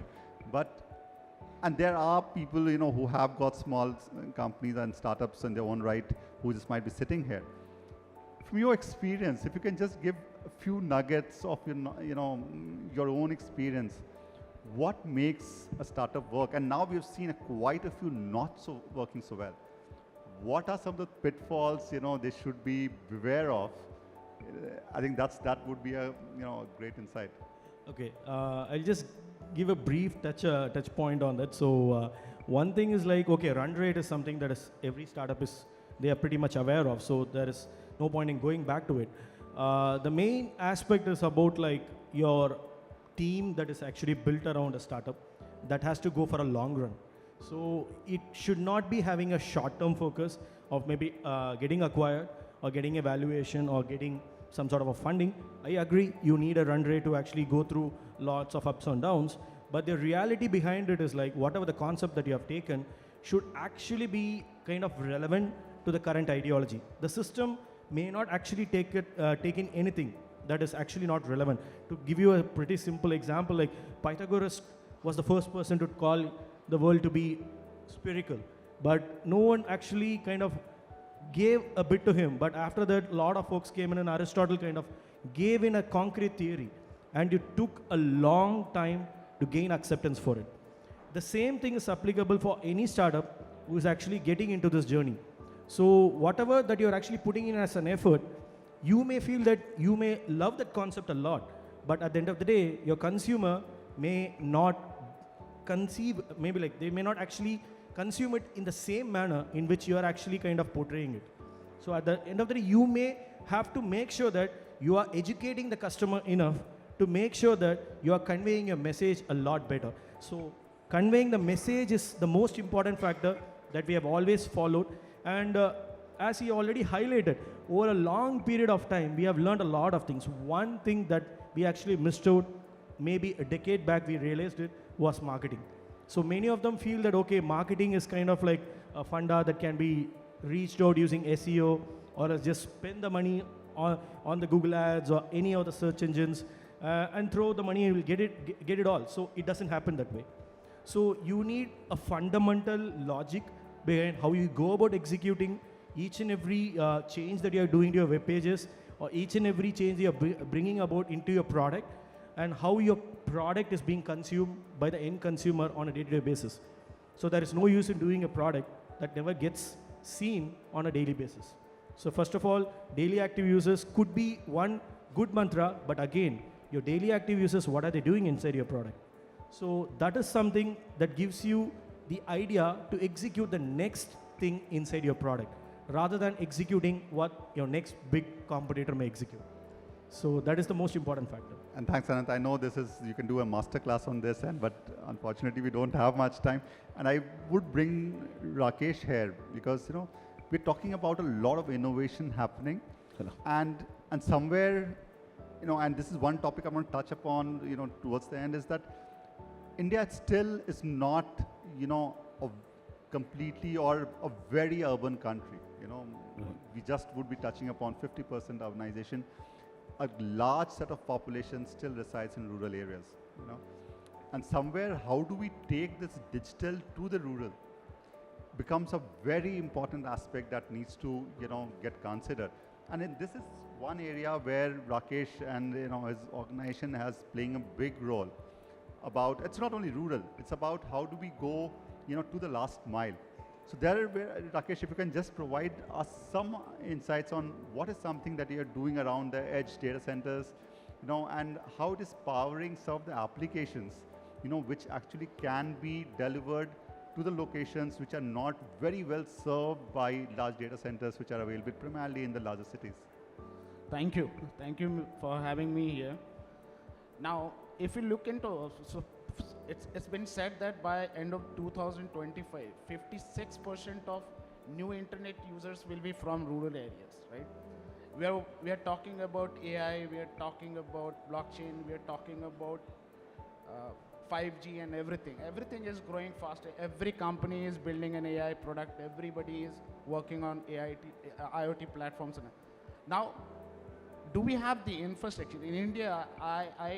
and there are people, who have got small companies and startups in their own right who just might be sitting here. From your experience, if you can just give a few nuggets of your own experience, what makes a startup work? And now we've seen quite a few not so working so well. What are some of the pitfalls they should be beware of? I think that would be a great insight. Okay, I'll just give a brief touch point on that. So one thing is like, okay, run rate is something that is every startup they are pretty much aware of. So there is no point in going back to it. The main aspect is about like your team that is actually built around a startup that has to go for a long run. So it should not be having a short-term focus of maybe getting acquired or getting evaluation or getting some sort of a funding. I agree, you need a run rate to actually go through lots of ups and downs, but the reality behind it is like whatever the concept that you have taken should actually be kind of relevant to the current ideology. The system may not actually take in anything that is actually not relevant. To give you a pretty simple example, like Pythagoras was the first person to call the world to be spherical, but no one actually kind of gave a bit to him. But after that, a lot of folks came in, and Aristotle kind of gave in a concrete theory, and it took a long time to gain acceptance for it. The same thing is applicable for any startup who is actually getting into this journey. So whatever that you're actually putting in as an effort, you may feel that you may love that concept a lot, but at the end of the day, your consumer may not conceive, maybe like they may not actually consume it in the same manner in which you are actually kind of portraying it. So at the end of the day, you may have to make sure that you are educating the customer enough to make sure that you are conveying your message a lot better. So conveying the message is the most important factor that we have always followed. And as he already highlighted, over a long period of time, we have learned a lot of things. One thing that we actually missed out, maybe a decade back we realized it, was marketing. So many of them feel that, okay, marketing is kind of like a funda that can be reached out using SEO, or just spend the money on the Google ads or any of the search engines and throw the money and you'll get it all. So it doesn't happen that way. So you need a fundamental logic behind how you go about executing each and every change that you're doing to your web pages, or each and every change you're bringing about into your product, and how your product is being consumed by the end consumer on a day-to-day basis. So there is no use in doing a product that never gets seen on a daily basis. So first of all, daily active users could be one good mantra, but again, your daily active users, what are they doing inside your product? So that is something that gives you the idea to execute the next thing inside your product, rather than executing what your next big competitor may execute. So that is the most important factor. And thanks, Ananth. I know you can do a masterclass on this, but unfortunately we don't have much time. And I would bring Rakesh here because, we're talking about a lot of innovation happening. Hello. And somewhere, and this is one topic I want to touch upon, towards the end, is that India still is not, a completely or a very urban country. We just would be touching upon 50% urbanization. A large set of population still resides in rural areas. And somewhere, how do we take this digital to the rural becomes a very important aspect that needs to, get considered. And this is one area where Rakesh and his organization has playing a big role. It's not only rural, it's about how do we go, to the last mile. So Rakesh, if you can just provide us some insights on what is something that you're doing around the edge data centers, and how it is powering some of the applications, which actually can be delivered to the locations which are not very well served by large data centers, which are available primarily in the larger cities. Thank you. Thank you for having me here. Now, if you look into, so it's been said that by end of 2025, 56% of new internet users will be from rural areas, right? We are talking about AI, we are talking about blockchain, we are talking about 5G and everything. Everything is growing faster. Every company is building an AI product. Everybody is working on IoT platforms. Now, do we have the infrastructure? In India, I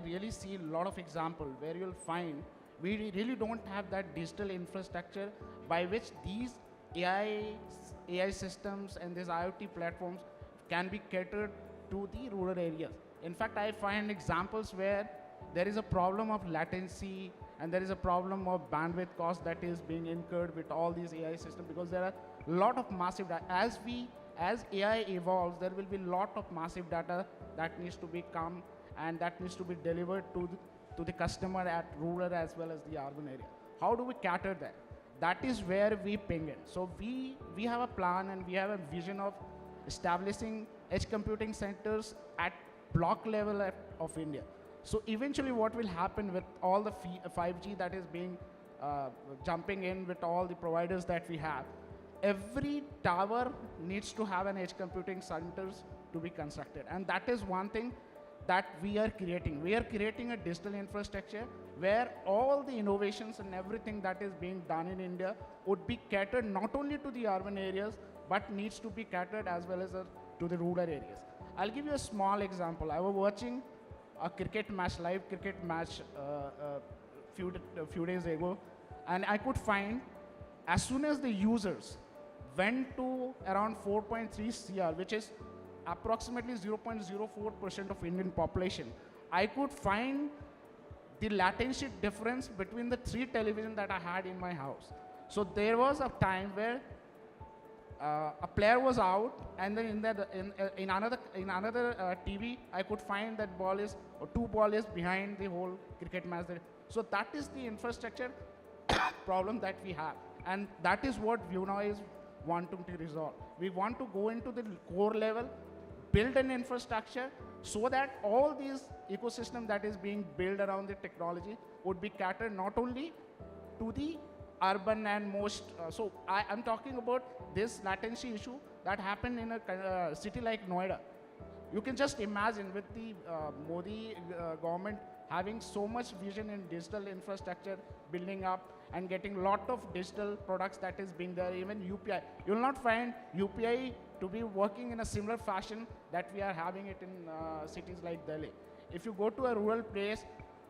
really see a lot of examples where you'll find we really don't have that digital infrastructure by which these AI systems and these IoT platforms can be catered to the rural areas. In fact, I find examples where there is a problem of latency and there is a problem of bandwidth cost that is being incurred with all these AI systems, because there are a lot of massive data. As AI evolves, there will be a lot of massive data that needs to become and that needs to be delivered to the customer at rural as well as the urban area. How do we cater that? That is where we ping in. So we have a plan and we have a vision of establishing edge computing centers at block level of India. So eventually what will happen with all the 5G that is being jumping in with all the providers that we have, every tower needs to have an edge computing centers to be constructed. And that is one thing that we are creating. We are creating a digital infrastructure where all the innovations and everything that is being done in India would be catered not only to the urban areas, but needs to be catered as well as to the rural areas. I'll give you a small example. I was watching a cricket match, live cricket match, a few days ago, and I could find as soon as the users went to around 4.3 CR, which is approximately 0.04% of Indian population, I could find the latency difference between the 3 televisions that I had in my house. So there was a time where a player was out, and then in another TV, I could find that two ball is behind the whole cricket match. So that is the infrastructure problem that we have, and that is what VueNow is wanting to resolve. We want to go into the core level, build an infrastructure so that all these ecosystem that is being built around the technology would be catered not only to the urban and most, so I'm talking about this latency issue that happened in a city like Noida. You can just imagine with the Modi government having so much vision in digital infrastructure building up and getting a lot of digital products that is being there, even UPI. You will not find UPI to be working in a similar fashion that we are having it in cities like Delhi. If you go to a rural place,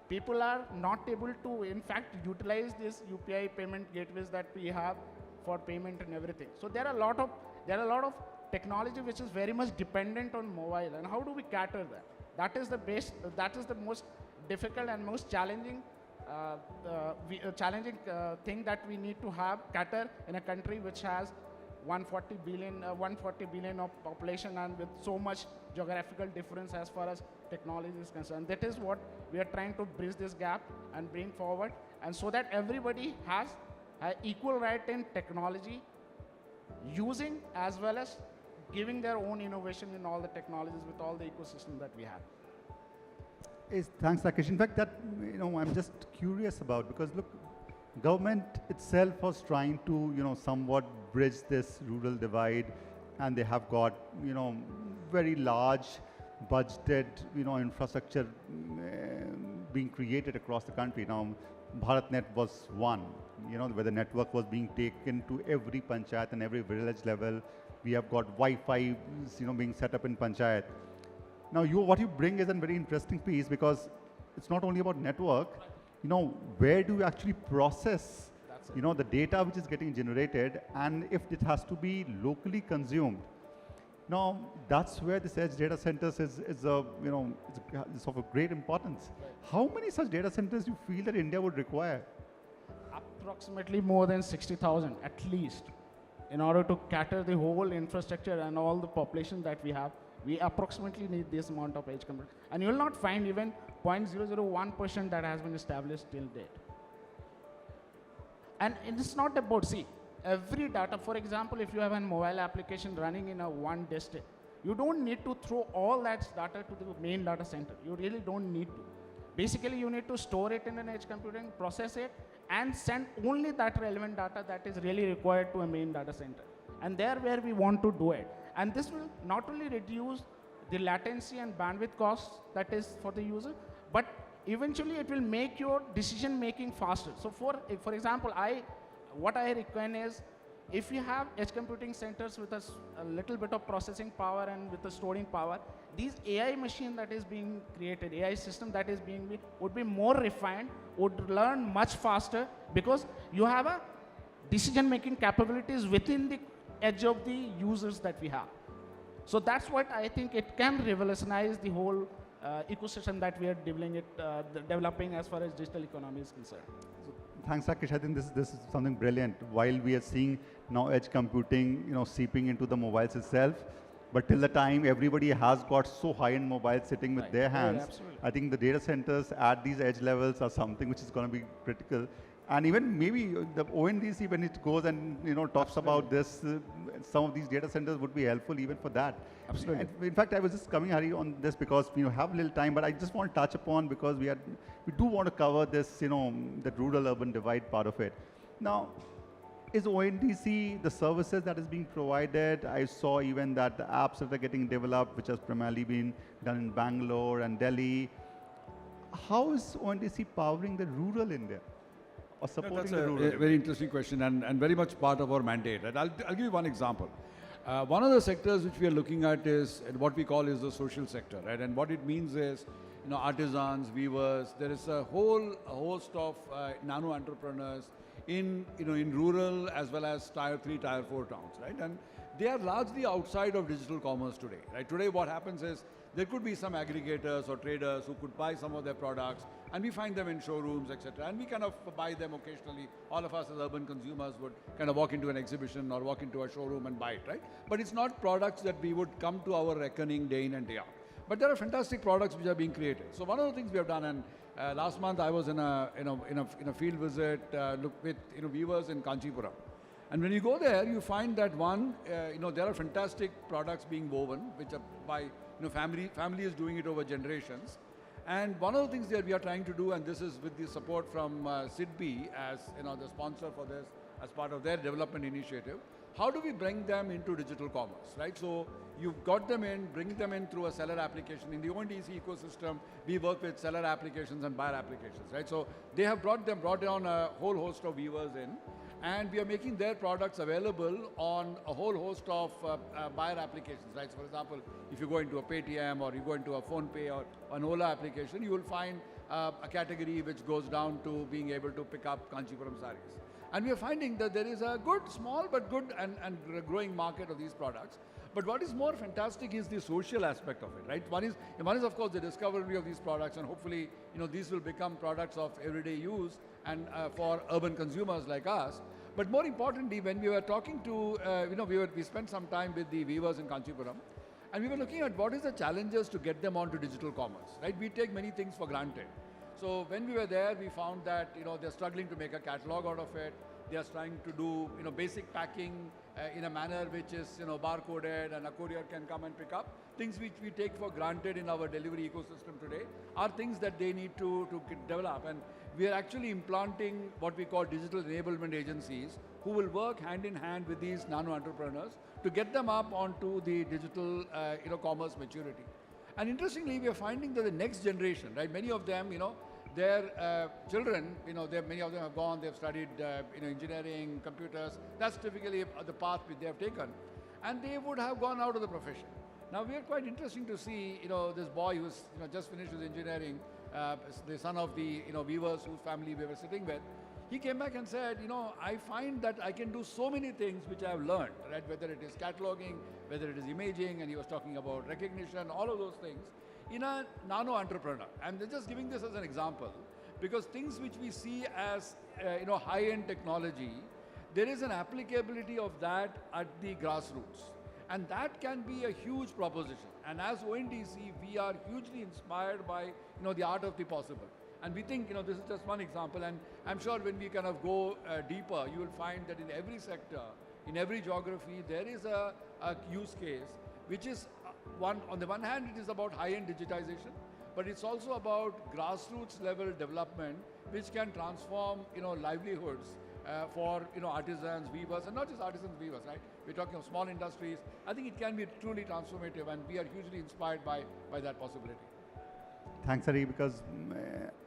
people are not able to, in fact, utilize these UPI payment gateways that we have for payment and everything. So there are a lot of technology which is very much dependent on mobile, and how do we cater that? That is the most difficult and most challenging thing that we need to have cater in a country which has 140 billion of population and with so much geographical difference as far as technology is concerned. That is what we are trying to bridge this gap and bring forward, and so that everybody has an equal right in technology, using as well as giving their own innovation in all the technologies with all the ecosystem that we have. Thanks, Rakesh. In fact, that I'm just curious about, because look, government itself was trying to somewhat bridge this rural divide, and they have got very large budgeted infrastructure being created across the country. Now, BharatNet was one, where the network was being taken to every panchayat and every village level. We have got Wi-Fi, being set up in panchayat. Now, what you bring is a very interesting piece, because it's not only about network. Where do you actually process, the data which is getting generated, and if it has to be locally consumed. Now, that's where this edge data centers is of a great importance. How many such data centers do you feel that India would require? Approximately more than 60,000 at least. In order to cater the whole infrastructure and all the population that we have, we approximately need this amount of edge computing. And you will not find even 0.001% that has been established till date. And it's not about, every data, for example, if you have a mobile application running in a one district, you don't need to throw all that data to the main data center. You really don't need to. Basically, you need to store it in an edge computing, process it, and send only that relevant data that is really required to a main data center. And there where we want to do it. And this will not only reduce the latency and bandwidth costs that is for the user, but eventually it will make your decision making faster. So for example, what I recommend is, if you have edge computing centers with a little bit of processing power and with the storing power, these AI machine that is being created, AI system that is being would be more refined, would learn much faster, because you have a decision making capabilities within the edge of the users that we have. So that's what I think it can revolutionize the whole ecosystem that we are developing as far as digital economy is concerned. Thanks, Rakesh. I think this is something brilliant. While we are seeing now edge computing, seeping into the mobiles itself, but till the time everybody has got so high-end mobiles sitting with their hands, I think the data centers at these edge levels are something which is going to be critical. And even maybe the ONDC, when it goes and talks about this, some of these data centers would be helpful even for that. Absolutely. And in fact, I was just coming, Hari, on this because we have a little time, but I just want to touch upon, because we do want to cover this, that rural-urban divide part of it. Now, is ONDC the services that is being provided? I saw even that the apps that are getting developed, which has primarily been done in Bangalore and Delhi. How is ONDC powering the rural India? Or supporting the rural? That's a very interesting question, and very much part of our mandate. And I'll give you one example. One of the sectors which we are looking at is what we call is the social sector, right? And what it means is, artisans, weavers. There is a whole host of nano entrepreneurs in rural as well as tier 3, tier 4 towns, right? And they are largely outside of digital commerce today, right? Today what happens is there could be some aggregators or traders who could buy some of their products, and we find them in showrooms, etc. And we kind of buy them occasionally. All of us as urban consumers would kind of walk into an exhibition or walk into a showroom and buy it, right? But it's not products that we would come to our reckoning day in and day out. But there are fantastic products which are being created. So one of the things we have done, and last month I was in a field visit with weavers in Kanchipuram. And when you go there, you find that there are fantastic products being woven, which are by family is doing it over generations. And one of the things that we are trying to do, and this is with the support from SIDBI as the sponsor for this, as part of their development initiative, how do we bring them into digital commerce, right? So you've got them in, bring them in through a seller application. In the ONDC ecosystem, we work with seller applications and buyer applications, right? So they have brought down a whole host of weavers in, and we are making their products available on a whole host of buyer applications, right? So for example, if you go into a Paytm or you go into a PhonePe or an Ola application, you will find a category which goes down to being able to pick up Kanchipuram saris. And we are finding that there is a good, small but good and growing market of these products. But what is more fantastic is the social aspect of it, right? One is of course the discovery of these products, and hopefully these will become products of everyday use and for urban consumers like us. But more importantly, when we were talking to, we spent some time with the weavers in Kanchipuram, and we were looking at what is the challenges to get them onto digital commerce, right? We take many things for granted. So when we were there, we found that they're struggling to make a catalog out of it. They are trying to do basic packing in a manner which is barcoded, and a courier can come and pick up. Things which we take for granted in our delivery ecosystem today are things that they need to develop. And we are actually implanting what we call digital enablement agencies who will work hand in hand with these nano entrepreneurs to get them up onto the digital commerce maturity. And interestingly, we are finding that the next generation, right, many of them, their children, many of them have gone, they've studied engineering, computers. That's typically the path which they have taken. And they would have gone out of the profession. Now, we are quite interesting to see, this boy who's just finished his engineering, the son of the weavers whose family we were sitting with. He came back and said, I find that I can do so many things which I have learned, right? Whether it is cataloging, whether it is imaging, and he was talking about recognition, all of those things, in a nano entrepreneur. I'm just giving this as an example, because things which we see as high-end technology, there is an applicability of that at the grassroots. And that can be a huge proposition. And as ONDC, we are hugely inspired by the art of the possible. And we think this is just one example. And I'm sure when we kind of go deeper, you will find that in every sector, in every geography, there is a use case, which is on the one hand, it is about high-end digitization, but it's also about grassroots level development, which can transform livelihoods for artisans, weavers, and not just artisans, weavers, right? We're talking of small industries. I think it can be truly transformative, and we are hugely inspired by that possibility. Thanks, Hari, because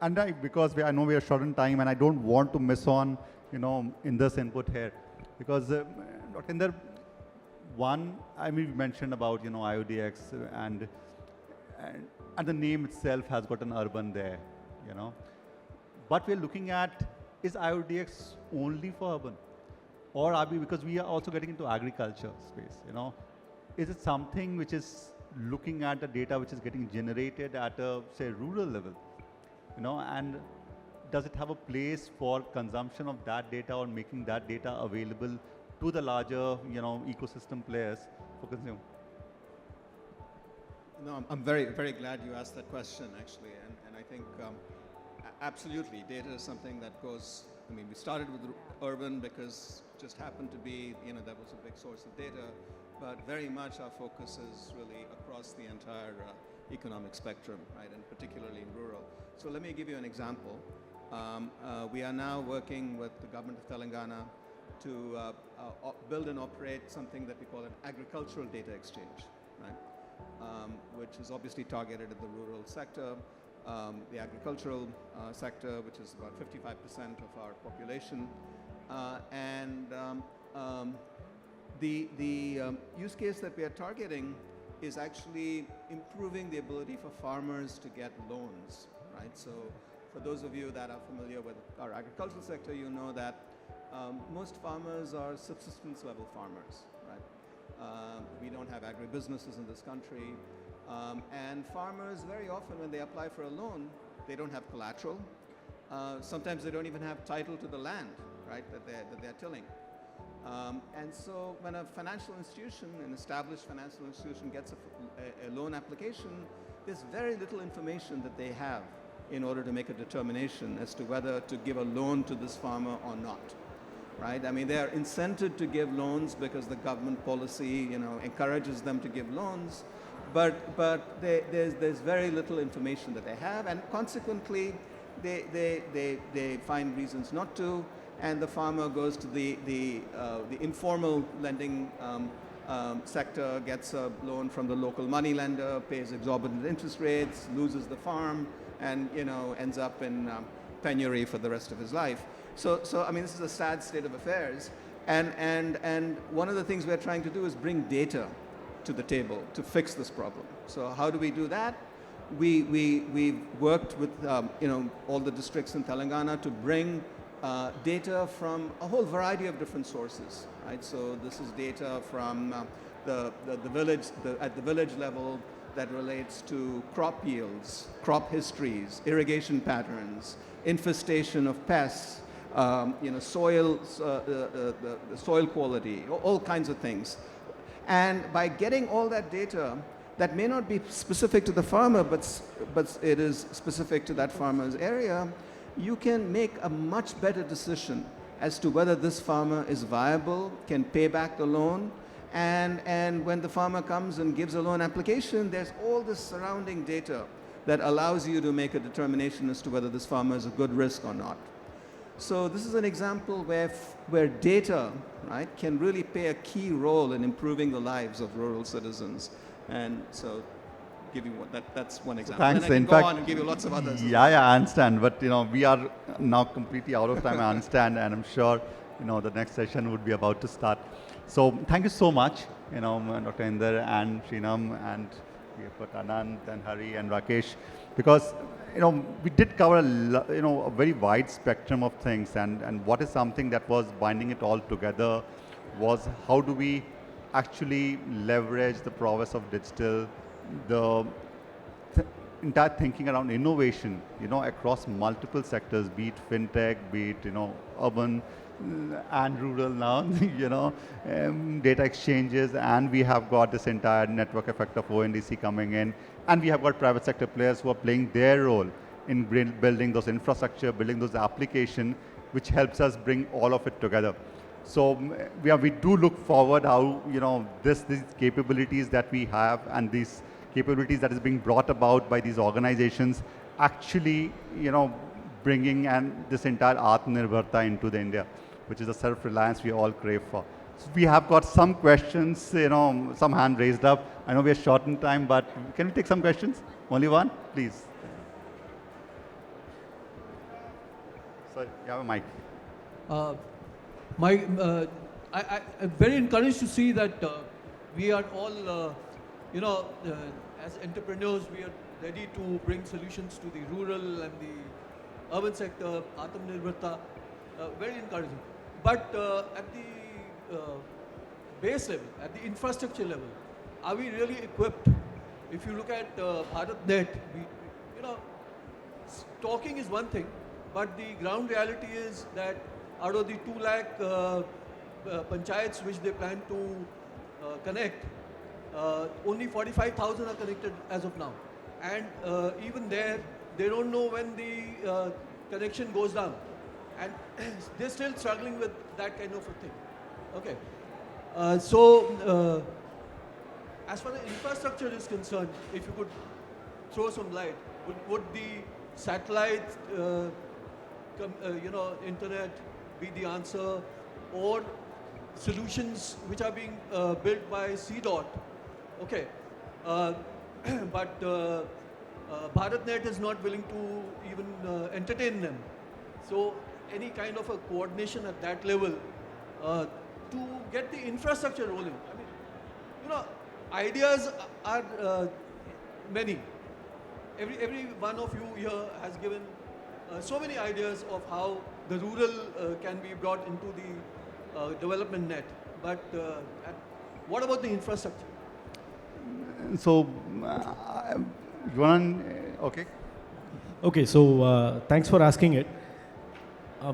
I know we are short on time, and I don't want to miss on Inder's input here, because Dr. Inder, we mentioned about IODX, and the name itself has got an urban there, But we're looking at, is IODX only for urban, or are we, because we are also getting into agriculture space, Is it something which is looking at the data which is getting generated at a, say, rural level, and does it have a place for consumption of that data or making that data available to the larger, ecosystem players for consume? No, I'm very, very glad you asked that question, actually, and I think absolutely, data is something that goes. We started with urban because it just happened to be, that was a big source of data, but very much our focus is really across the entire economic spectrum, right, and particularly in rural. So let me give you an example. We are now working with the government of Telangana to build and operate something that we call an agricultural data exchange, right, which is obviously targeted at the rural sector. The agricultural sector, which is about 55% of our population. The use case that we are targeting is actually improving the ability for farmers to get loans, right? So for those of you that are familiar with our agricultural sector, you know that most farmers are subsistence level farmers, right? We don't have agribusinesses in this country. And farmers, very often when they apply for a loan, they don't have collateral. Sometimes they don't even have title to the land, right, that they're tilling. And so when a financial institution, an established financial institution gets a loan application, there's very little information that they have in order to make a determination as to whether to give a loan to this farmer or not, right? I mean, they are incented to give loans because the government policy, encourages them to give loans, but there's very little information that they have, and consequently, they find reasons not to, and the farmer goes to the informal lending sector, gets a loan from the local money lender, pays exorbitant interest rates, loses the farm, and ends up in penury for the rest of his life. So I mean, this is a sad state of affairs, and one of the things we're trying to do is bring data to the table to fix this problem. So how do we do that? We've worked with all the districts in Telangana to bring data from a whole variety of different sources, right? So this is data from the village, at the village level, that relates to crop yields, crop histories, irrigation patterns, infestation of pests, soil, the soil quality, all kinds of things. And by getting all that data, that may not be specific to the farmer, but it is specific to that farmer's area, you can make a much better decision as to whether this farmer is viable, can pay back the loan, and when the farmer comes and gives a loan application, there's all this surrounding data that allows you to make a determination as to whether this farmer is a good risk or not. So this is an example where data, right, can really play a key role in improving the lives of rural citizens. And so give you that's one example. Thanks. And I can In go fact, on and give you lots of others. Yeah, I understand. But we are now completely out of time. I understand, and I'm sure the next session would be about to start. So thank you so much, Dr. Inder and Sheenam, and we have got Ananth and Hari and Rakesh, because we did cover a very wide spectrum of things, and what is something that was binding it all together was how do we actually leverage the prowess of digital, the entire thinking around innovation, across multiple sectors, be it fintech, be it, urban and rural now, data exchanges, and we have got this entire network effect of ONDC coming in, and we have got private sector players who are playing their role in building those infrastructure, building those applications, which helps us bring all of it together. So we do look forward how, these capabilities that we have and these capabilities that is being brought about by these organizations actually, bringing this entire Atmanirbharta into the India, which is a self-reliance we all crave for. So we have got some questions, some hand raised up. I know we are short in time, but can we take some questions? Only one, please. Sorry, you have a mic. I'm very encouraged to see that we are all, as entrepreneurs, we are ready to bring solutions to the rural and the urban sector, Atmanirbharta, very encouraging. But at the base level, at the infrastructure level, are we really equipped? If you look at BharatNet, talking is one thing, but the ground reality is that out of the 2 lakh panchayats which they plan to connect, only 45,000 are connected as of now. And even there, they don't know when the connection goes down. And they're still struggling with that kind of a thing. Okay. As far as infrastructure is concerned, if you could throw some light, would the satellite, internet be the answer, or solutions which are being built by CDOT? Okay. But BharatNet is not willing to even entertain them. So any kind of a coordination at that level to get the infrastructure rolling. I mean, you know, ideas are many. Every one of you here has given so many ideas of how the rural can be brought into the development net. But what about the infrastructure? So, okay. Okay, so thanks for asking it.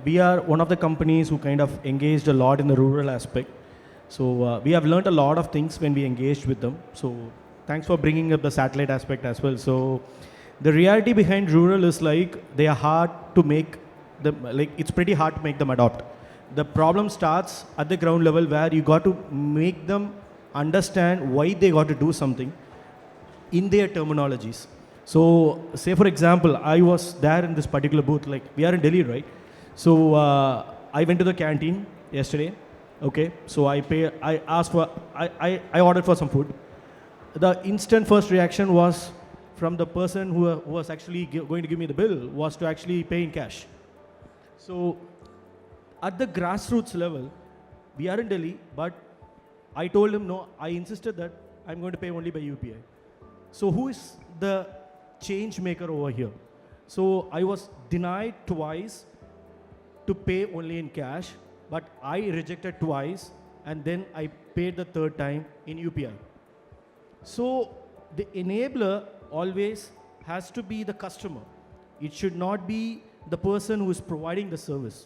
We are one of the companies who kind of engaged a lot in the rural aspect. So we have learned a lot of things when we engaged with them. So thanks for bringing up the satellite aspect as well. So the reality behind rural is like they are hard to make them, like it's pretty hard to make them adopt. The problem starts at the ground level where you got to make them understand why they got to do something in their terminologies. So say for example, I was there in this particular booth, like we are in Delhi, right? So I went to the canteen yesterday. Okay, so I ordered for some food. The instant first reaction was from the person who was actually going to give me the bill was to actually pay in cash. So at the grassroots level, we are in Delhi, but I told him no, I insisted that I'm going to pay only by UPI. So who is the change maker over here? So I was denied twice to pay only in cash, but I rejected twice and then I paid the third time in UPI. So the enabler always has to be the customer. It should not be the person who is providing the service.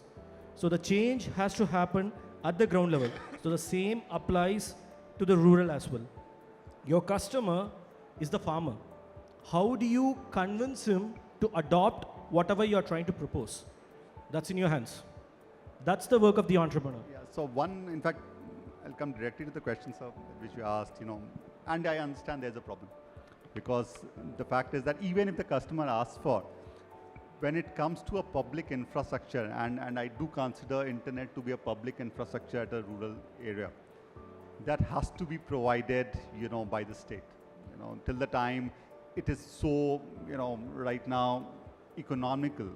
So the change has to happen at the ground level. So the same applies to the rural as well. Your customer is the farmer. How do you convince him to adopt whatever you're trying to propose? That's in your hands. That's the work of the entrepreneur. Yeah, so in fact, I'll come directly to the question, sir, which you asked, and I understand there's a problem. Because the fact is that even if the customer asks for, when it comes to a public infrastructure, and I do consider internet to be a public infrastructure at a rural area, that has to be provided, by the state. Till the time it is so, right now, economical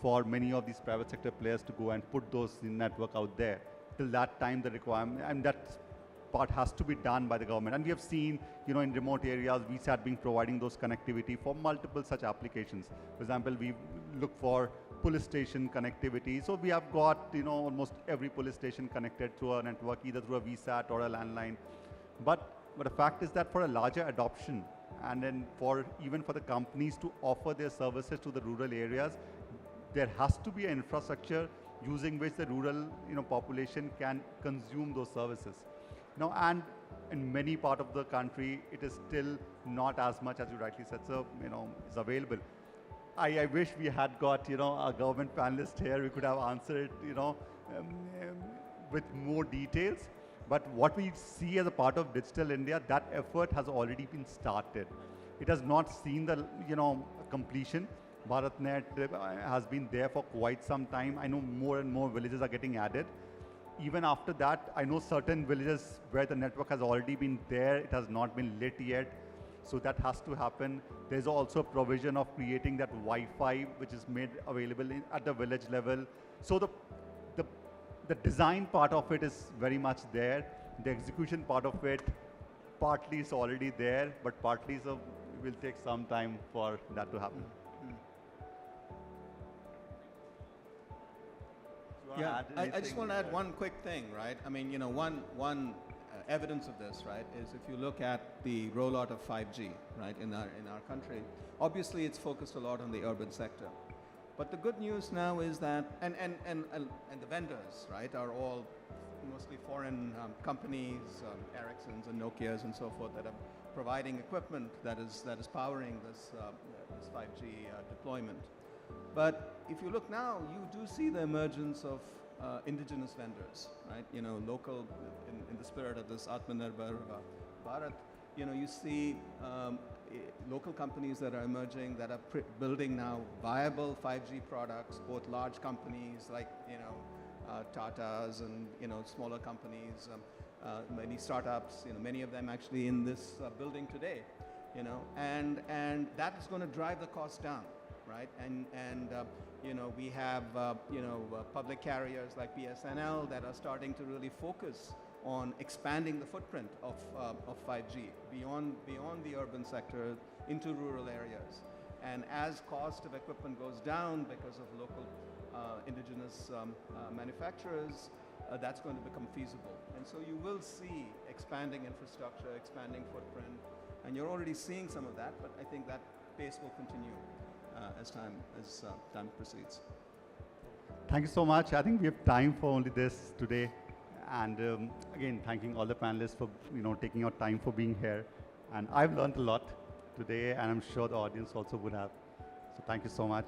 for many of these private sector players to go and put those network out there. Till that time, the requirement, and that part has to be done by the government. And we have seen, in remote areas, VSAT being providing those connectivity for multiple such applications. For example, we look for police station connectivity. So we have got, almost every police station connected through a network, either through a VSAT or a landline. But the fact is that for a larger adoption, and then even for the companies to offer their services to the rural areas, there has to be an infrastructure using which the rural population can consume those services. And in many parts of the country, it is still not as much as you rightly said, sir, is available. I wish we had got, a government panelist here. We could have answered, with more details. But what we see as a part of Digital India, that effort has already been started. It has not seen the, completion. BharatNet has been there for quite some time. I know more and more villages are getting added. Even after that, I know certain villages where the network has already been there, it has not been lit yet. So that has to happen. There's also a provision of creating that Wi-Fi, which is made available at the village level. So the design part of it is very much there. The execution part of it, partly is already there, but partly it will take some time for that to happen. Yeah, I just want to add one quick thing, right? I mean, one evidence of this, right, is if you look at the rollout of 5G, right, in our country, obviously it's focused a lot on the urban sector. But the good news now is that, and the vendors, right, are all mostly foreign companies, Ericssons and Nokias and so forth, that are providing equipment that is powering this 5G deployment. But if you look now, you do see the emergence of indigenous vendors, right? Local, in the spirit of this Atmanirbhar Bharat, you see local companies that are emerging, that are building now viable 5G products, both large companies like, Tata's and, smaller companies, many startups, many of them actually in this building today, and that is going to drive the cost down. Right, and We have public carriers like BSNL that are starting to really focus on expanding the footprint of 5G beyond the urban sector into rural areas. And as cost of equipment goes down because of local indigenous manufacturers, that's going to become feasible. And so you will see expanding infrastructure, expanding footprint, and you're already seeing some of that, but I think that pace will continue as time proceeds. Thank you so much. I think we have time for only this today. And again, thanking all the panelists for taking your time for being here. And I've learned a lot today, and I'm sure the audience also would have. So thank you so much.